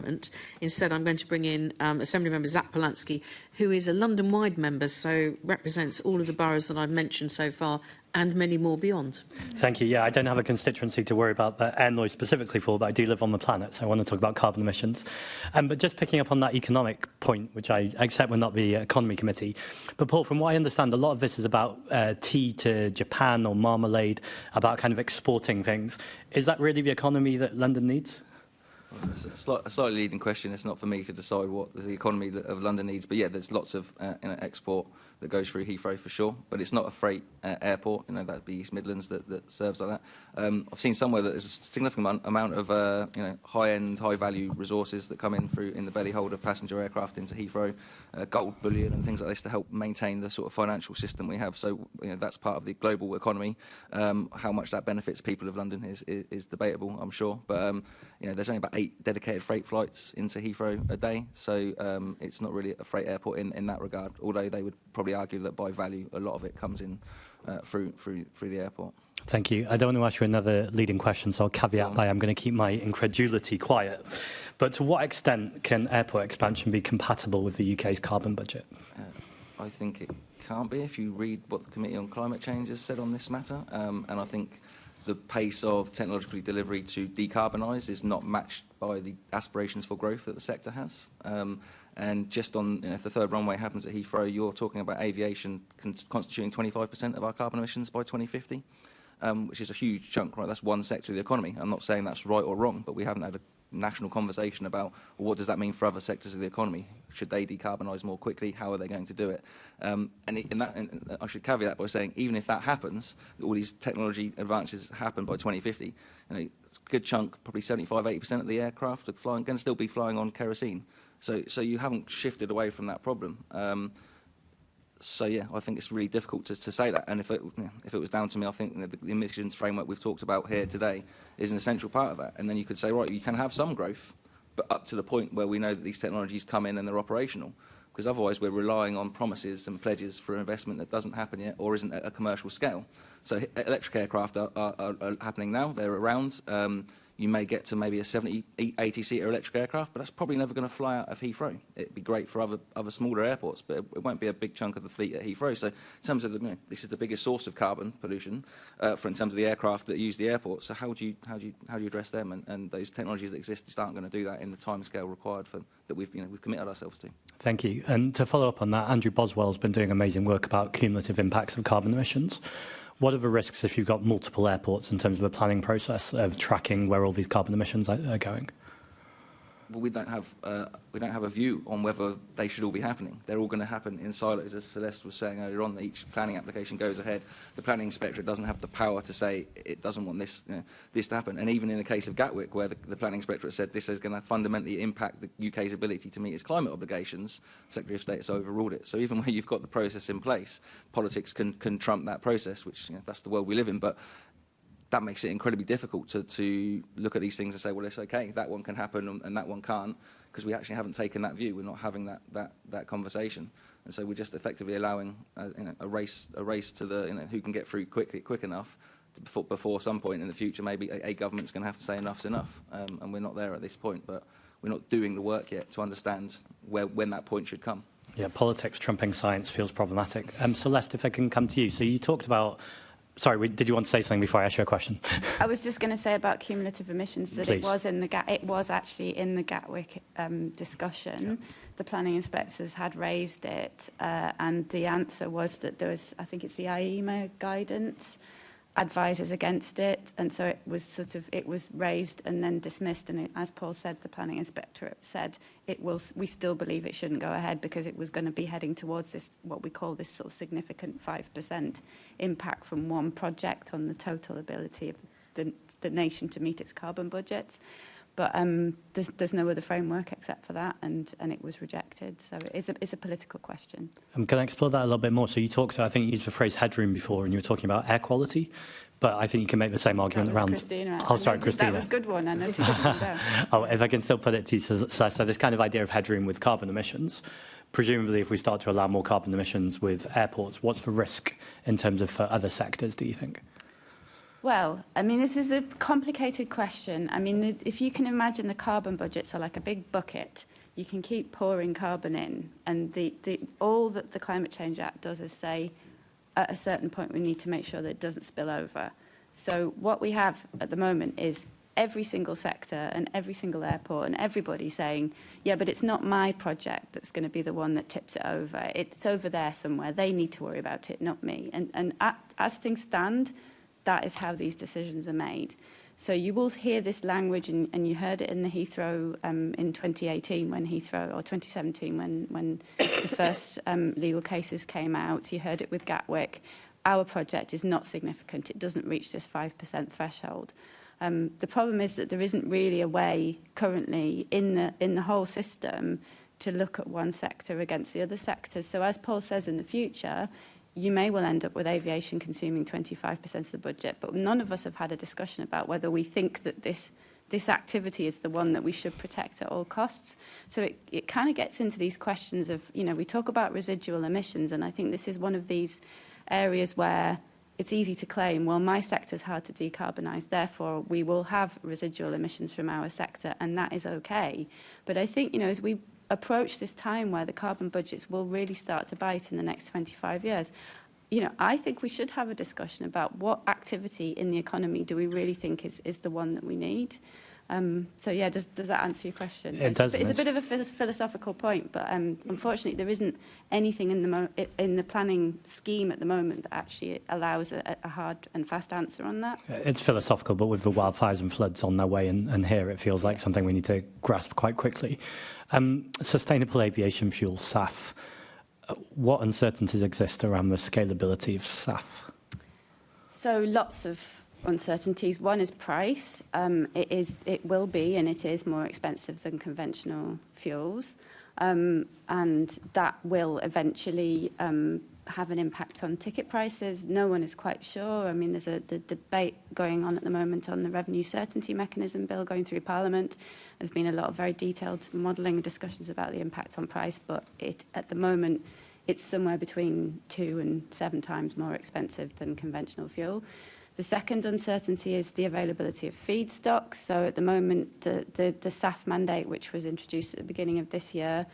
Parliament. Instead, I'm going to bring in Assembly Member Zack Polanski, who is a London-wide member, so represents all of the boroughs that I've mentioned so far and many more beyond. Thank you. Yeah, I don't have a constituency to worry about the air noise specifically for, but I do live on the planet, so I want to talk about carbon emissions. But just picking up on that economic point, which I accept we're not the economy committee, but Paul, from what I understand, a lot of this is about tea to Japan or marmalade, about kind of exporting things. Is that really the economy that London needs? Well, it's a slightly leading question. It's not for me to decide what the economy of London needs. But yeah, there's lots of export that goes through Heathrow for sure. But it's not a freight airport. That'd be East Midlands that serves like that. I've seen somewhere that there's a significant amount of high-end, high-value resources that come in through in the belly hold of passenger aircraft into Heathrow, gold bullion and things like this to help maintain the sort of financial system we have. So that's part of the global economy. How much that benefits people of London is debatable, I'm sure. But there's only about 8 dedicated freight flights into Heathrow a day, so it's not really a freight airport in that regard, although they would probably argue that by value a lot of it comes in through the airport. Thank you. I don't want to ask you another leading question, so I'll caveat by I'm going to keep my incredulity quiet. But to what extent can airport expansion be compatible with the UK's carbon budget? I think it can't be if you read what the Committee on Climate Change has said on this matter, and I think the pace of technological delivery to decarbonise is not matched by the aspirations for growth that the sector has. And just on, if the third runway happens at Heathrow, you're talking about aviation constituting 25% of our carbon emissions by 2050, which is a huge chunk, right? That's one sector of the economy. I'm not saying that's right or wrong, but we haven't had a national conversation about, well, what does that mean for other sectors of the economy? Should they decarbonise more quickly? How are they going to do it? And I should caveat by saying, even if that happens, all these technology advances happen by 2050, it's a good chunk, probably 75–80% of the aircraft are going to still be flying on kerosene. So you haven't shifted away from that problem. So yeah, I think it's really difficult to say that. And if it was down to me, I think the emissions framework we've talked about here today is an essential part of that. And then you could say, right, you can have some growth, but up to the point where we know that these technologies come in and they're operational. Because otherwise we're relying on promises and pledges for investment that doesn't happen yet or isn't at a commercial scale. So electric aircraft are happening now. They're around. You may get to maybe a 70, 80-seater electric aircraft, but that's probably never going to fly out of Heathrow. It'd be great for other smaller airports, but it won't be a big chunk of the fleet at Heathrow. So in terms of this is the biggest source of carbon pollution in terms of the aircraft that use the airport. So how do you address them? And those technologies that exist just aren't going to do that in the timescale required that we've committed ourselves to. Thank you. And to follow up on that, Andrew Boswell's been doing amazing work about cumulative impacts of carbon emissions. What are the risks if you've got multiple airports in terms of the planning process of tracking where all these carbon emissions are going? Well, we don't have a view on whether they should all be happening. They're all going to happen in silos, as Celeste was saying earlier on. That each planning application goes ahead. The planning inspectorate doesn't have the power to say it doesn't want this to happen. And even in the case of Gatwick, where the planning inspectorate said this is going to fundamentally impact the UK's ability to meet its climate obligations, Secretary of State has overruled it. So even where you've got the process in place, politics can trump that process, which that's the world we live in. But that makes it incredibly difficult to look at these things and say, well, it's okay, that one can happen and that one can't, because we actually haven't taken that view. We're not having that conversation, and so we're just effectively allowing a race to the who can get through quick enough before some point in the future maybe a government's going to have to say enough's enough, and we're not there at this point. But we're not doing the work yet to understand when that point should come. Yeah, politics trumping science feels problematic. Celeste, if I can come to you. So you talked about. Sorry, did you want to say something before I ask you a question? I was just going to say about cumulative emissions that Please. it was actually in the Gatwick discussion. Yeah. The planning inspectors had raised it, and the answer was that there was, I think it's the IEMA guidance, advises against it, and so it was raised and then dismissed. And as Paul said, the planning inspectorate said we still believe it shouldn't go ahead because it was going to be heading towards this, what we call this sort of significant 5% impact from one project on the total ability of the nation to meet its carbon budgets. But there's no other framework except for that, and it was rejected. So it's a political question. Can I explore that a little bit more? So you talked, I think you used the phrase headroom before, and you were talking about air quality. But I think you can make the same argument around. Christina. Oh, sorry, Christina. That was a good one. I noticed it. Oh, if I can still put it to you, so this kind of idea of headroom with carbon emissions. Presumably, if we start to allow more carbon emissions with airports, what's the risk in terms of for other sectors, do you think? Well, I mean, this is a complicated question. I mean, if you can imagine the carbon budgets are like a big bucket, you can keep pouring carbon in, and all that the Climate Change Act does is say, at a certain point, we need to make sure that it doesn't spill over. So what we have at the moment is every single sector and every single airport and everybody saying, yeah, but it's not my project that's going to be the one that tips it over. It's over there somewhere. They need to worry about it, not me. And as things stand, that is how these decisions are made. So you will hear this language, and you heard it in the Heathrow in 2018 when Heathrow, or 2017 when the first legal cases came out. You heard it with Gatwick. Our project is not significant. It doesn't reach this 5% threshold. The problem is that there isn't really a way currently in the whole system to look at one sector against the other sectors. So as Paul says, in the future, you may well end up with aviation consuming 25% of the budget, but none of us have had a discussion about whether we think that this activity is the one that we should protect at all costs. So it kind of gets into these questions of, you know, we talk about residual emissions, and I think this is one of these areas where it's easy to claim, well, my sector's hard to decarbonise, therefore we will have residual emissions from our sector, and that is okay. But I think, you know, as we approach this time where the carbon budgets will really start to bite in the next 25 years, you know, I think we should have a discussion about what activity in the economy do we really think is the one that we need. So yeah, does that answer your question? It does. It's a bit of a philosophical point, but unfortunately there isn't anything in the planning scheme at the moment that actually allows a hard and fast answer on that. It's philosophical, but with the wildfires and floods on their way, and here it feels like something we need to grasp quite quickly. Sustainable aviation fuel, SAF. What uncertainties exist around the scalability of SAF? So lots of uncertainties. One is price. It will be, and it is more expensive than conventional fuels, and that will eventually have an impact on ticket prices. No one is quite sure. I mean, there's the debate going on at the moment on the revenue certainty mechanism bill going through Parliament. There's been a lot of very detailed modelling and discussions about the impact on price, but at the moment it's somewhere between 2 and 7 times more expensive than conventional fuel. The second uncertainty is the availability of feedstock. So at the moment, the SAF mandate, which was introduced at the beginning of this year,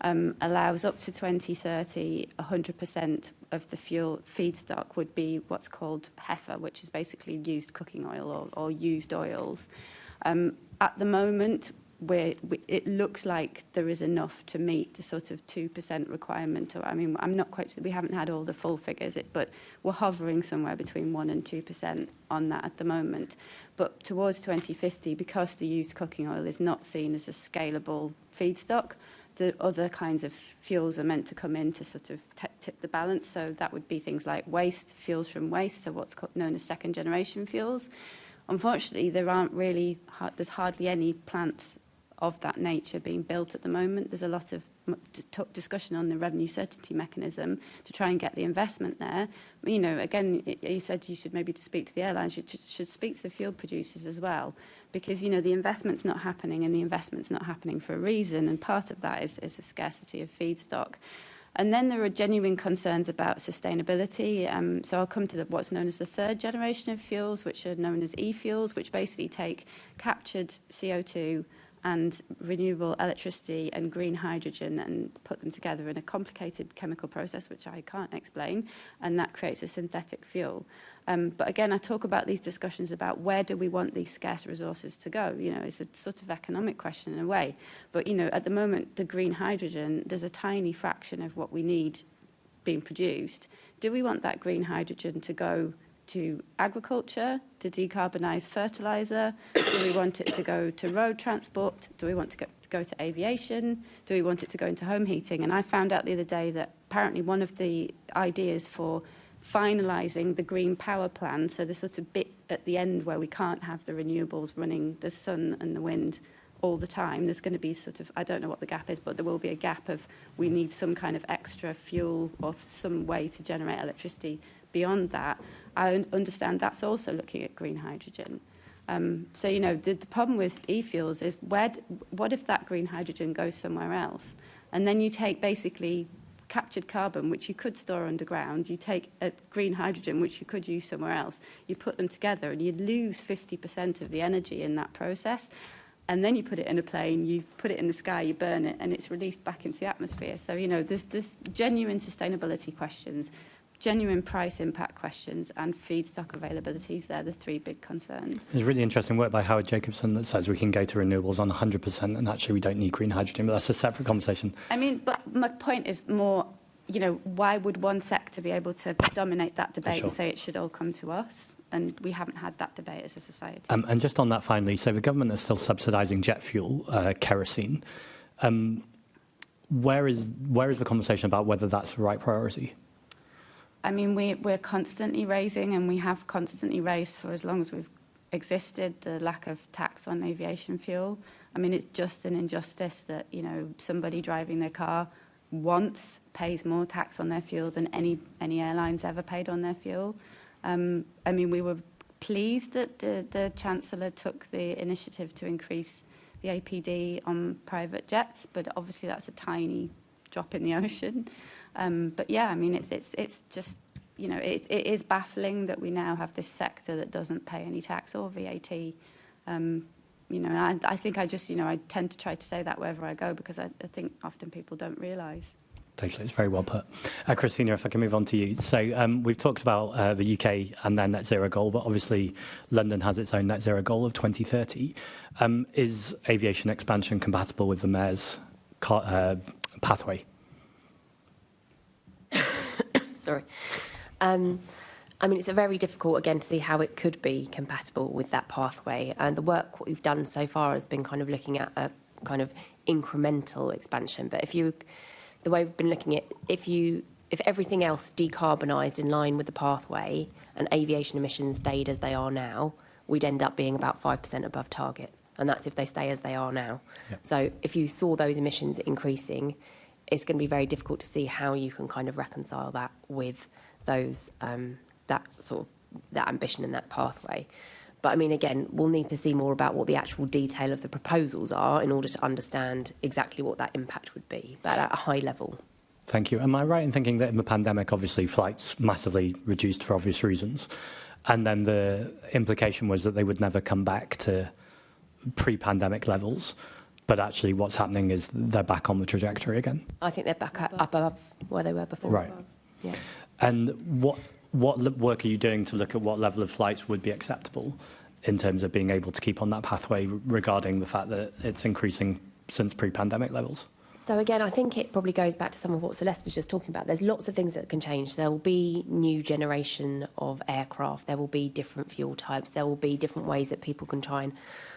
allows up to 2030, 100% of the fuel feedstock would be what's called HEFA, which is basically used cooking oil or used oils. At the moment, it looks like there is enough to meet the sort of 2% requirement. I mean, I'm not quite sure, we haven't had all the full figures, but we're hovering somewhere between 1 and 2% on that at the moment. But towards 2050, because the used cooking oil is not seen as a scalable feedstock, the other kinds of fuels are meant to come in to sort of tip the balance. So that would be things like waste, fuels from waste, so what's known as second generation fuels. Unfortunately, there's hardly any plants of that nature being built at the moment. There's a lot of discussion on the revenue certainty mechanism to try and get the investment there. You know, again, you said you should maybe speak to the airlines, you should speak to the fuel producers as well, because, you know, the investment's not happening, and the investment's not happening for a reason, and part of that is a scarcity of feedstock. And then there are genuine concerns about sustainability. So I'll come to what's known as the third generation of fuels, which are known as e-fuels, which basically take captured CO2 and renewable electricity and green hydrogen and put them together in a complicated chemical process, which I can't explain, and that creates a synthetic fuel. But again, I talk about these discussions about where do we want these scarce resources to go. You know, it's a sort of economic question in a way. But, you know, at the moment, the green hydrogen, there's a tiny fraction of what we need being produced. Do we want that green hydrogen to go to agriculture, to decarbonise fertiliser? Do we want it to go to road transport? Do we want to go to aviation? Do we want it to go into home heating? And I found out the other day that apparently one of the ideas for finalising the green power plan, so the sort of bit at the end where we can't have the renewables running the sun and the wind all the time, there's going to be sort of, I don't know what the gap is, but there will be a gap of we need some kind of extra fuel or some way to generate electricity beyond that. I understand that's also looking at green hydrogen. So, you know, the problem with e-fuels is what if that green hydrogen goes somewhere else? And then you take basically captured carbon, which you could store underground, you take green hydrogen, which you could use somewhere else, you put them together and you lose 50% of the energy in that process. And then you put it in a plane, you put it in the sky, you burn it, and it's released back into the atmosphere. So, you know, there's genuine sustainability questions, genuine price impact questions, and feedstock availabilities. They're the three big concerns. There's really interesting work by Howard Jacobson that says we can go to renewables on 100% and actually we don't need green hydrogen, but that's a separate conversation. I mean, but my point is more, you know, why would one sector be able to dominate that debate and say it should all come to us? And we haven't had that debate as a society. And just on that finally, so the government is still subsidising jet fuel, kerosene. Where is the conversation about whether that's the right priority? I mean, we're constantly raising, and we have constantly raised for as long as we've existed, the lack of tax on aviation fuel. I mean, it's just an injustice that, you know, somebody driving their car once pays more tax on their fuel than any airlines ever paid on their fuel. I mean, we were pleased that the Chancellor took the initiative to increase the APD on private jets, but obviously that's a tiny drop in the ocean. But yeah, I mean, it's just, you know, it is baffling that we now have this sector that doesn't pay any tax or VAT. You know, and I think I just, you know, I tend to try to say that wherever I go because I think often people don't realise. Totally, it's very well put. Christina, if I can move on to you. So we've talked about the UK and their net zero goal, but obviously London has its own net zero goal of 2030. Is aviation expansion compatible with the Mayor's pathway? Sorry. I mean, it's a very difficult, again, to see how it could be compatible with that pathway. And the work what we've done so far has been kind of looking at a kind of incremental expansion. But the way we've been looking at, if everything else decarbonised in line with the pathway and aviation emissions stayed as they are now, we'd end up being about 5% above target. And that's if they stay as they are now. Yep. So if you saw those emissions increasing, it's going to be very difficult to see how you can kind of reconcile that with those that ambition and that pathway. But I mean, again, we'll need to see more about what the actual detail of the proposals are in order to understand exactly what that impact would be, but at a high level. Thank you. Am I right in thinking that in the pandemic, obviously, flights massively reduced for obvious reasons, and then the implication was that they would never come back to pre-pandemic levels? But actually what's happening is they're back on the trajectory again. I think they're back up above where they were before. Right. Yeah. And what work are you doing to look at what level of flights would be acceptable in terms of being able to keep on that pathway regarding the fact that it's increasing since pre-pandemic levels? So again, I think it probably goes back to some of what Celeste was just talking about. There's lots of things that can change. There will be new generation of aircraft. There will be different fuel types. There will be different ways that people can try and,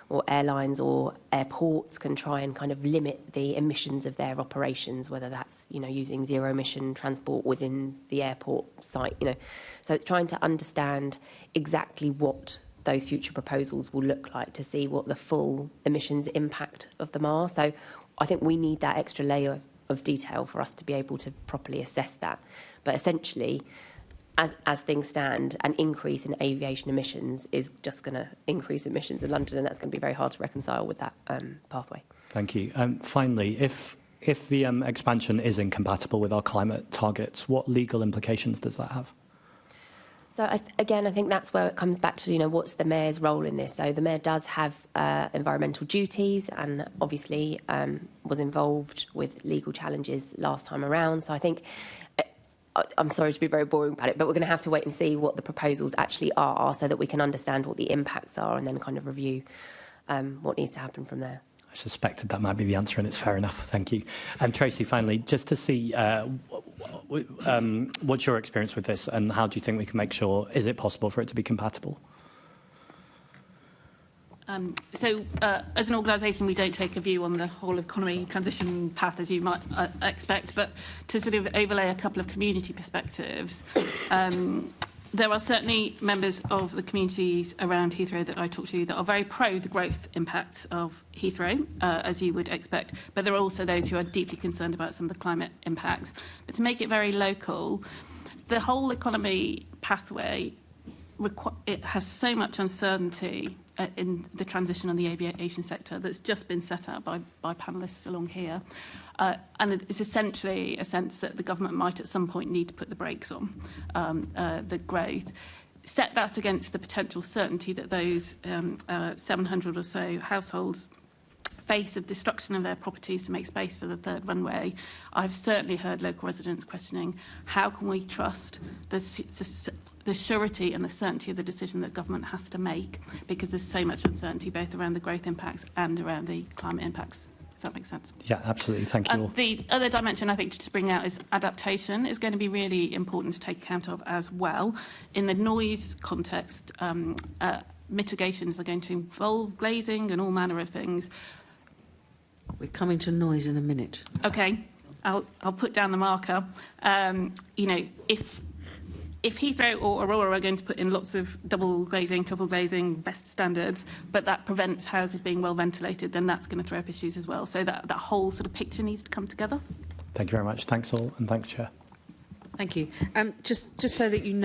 or airlines or airports can try and kind of limit the emissions of their operations, whether that's, you know, using zero emission transport within the airport site, you know. So it's trying to understand exactly what those future proposals will look like to see what the full emissions impact of them are. So I think we need that extra layer of detail for us to be able to properly assess that. But essentially, as things stand, an increase in aviation emissions is just going to increase emissions in London, and that's going to be very hard to reconcile with that pathway. Thank you. Finally, if the expansion is incompatible with our climate targets, what legal implications does that have? So again, I think that's where it comes back to, you know, what's the Mayor's role in this? So the Mayor does have environmental duties and obviously was involved with legal challenges last time around. So I think, I'm sorry to be very boring about it, but we're going to have to wait and see what the proposals actually are so that we can understand what the impacts are and then kind of review what needs to happen from there. I suspected that might be the answer, and it's fair enough. Thank you. Tracey, finally, just to see what's your experience with this, and how do you think we can make sure, is it possible for it to be compatible? As an organisation, we don't take a view on the whole economy transition path, as you might expect, but to sort of overlay a couple of community perspectives, there are certainly members of the communities around Heathrow that I talk to that are very pro the growth impact of Heathrow, as you would expect, but there are also those who are deeply concerned about some of the climate impacts. But to make it very local, the whole economy pathway, it has so much uncertainty in the transition on the aviation sector that's just been set out by panellists along here. And it's essentially a sense that the government might at some point need to put the brakes on the growth. Set that against the potential certainty that those 700 or so households face of destruction of their properties to make space for the third runway. I've certainly heard local residents questioning, how can we trust the surety and the certainty of the decision that government has to make, because there's so much uncertainty both around the growth impacts and around the climate impacts, if that makes sense. Yeah, absolutely. Thank you all. The other dimension I think to bring out is adaptation is going to be really important to take account of as well. In the noise context, mitigations are going to involve glazing and all manner of things. We're coming to noise in a minute. Okay, I'll put down the marker. You know, if Heathrow or Aurora are going to put in lots of double glazing, triple glazing, best standards, but that prevents houses being well ventilated, then that's going to throw up issues as well. So that whole sort of picture needs to come together. Thank you very much. Thanks all, and thanks, Chair. Thank you. Just so that you know,